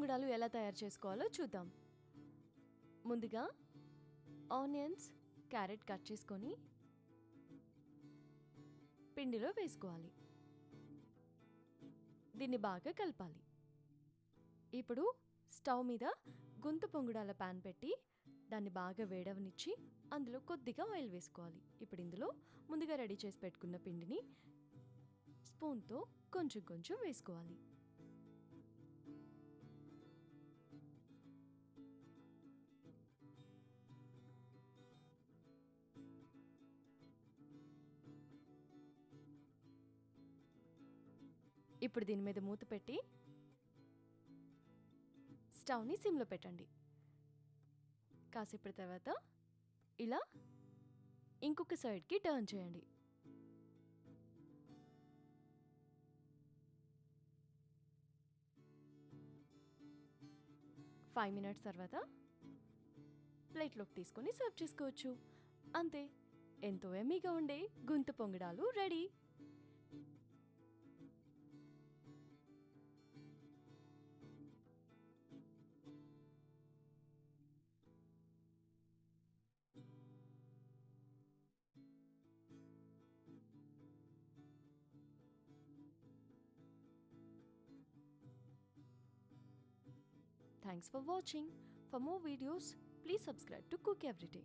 పొంగడాలు ఎలా తయారు చేసుకోవాలో చూద్దాం. ముందుగా ఆనియన్స్, క్యారెట్ కట్ చేసుకొని పిండిలో వేసుకోవాలి. దీన్ని బాగా కలపాలి. ఇప్పుడు స్టవ్ మీద గుంత పొంగడాల పాన్ పెట్టి దాన్ని బాగా వేడవనిచ్చి అందులో కొద్దిగా ఆయిల్ వేసుకోవాలి. ఇప్పుడు ఇందులో ముందుగా రెడీ చేసి పెట్టుకున్న పిండిని స్పూన్తో కొంచెం కొంచెం వేసుకోవాలి. ఇప్పుడు దీని మీద మూత పెట్టి స్టవ్ని సిమ్లో పెట్టండి. కాసేపటి తర్వాత ఇలా ఇంకొక సైడ్కి టర్న్ చేయండి. ఫైవ్ మినిట్స్ తర్వాత ప్లేట్లోకి తీసుకొని సర్వ్ చేసుకోవచ్చు. అంతే, ఎంతో ఎమ్మీగా ఉండే గుంత పొంగడాలు ready. Thanks for watching. For more videos, please subscribe to Cook Everyday.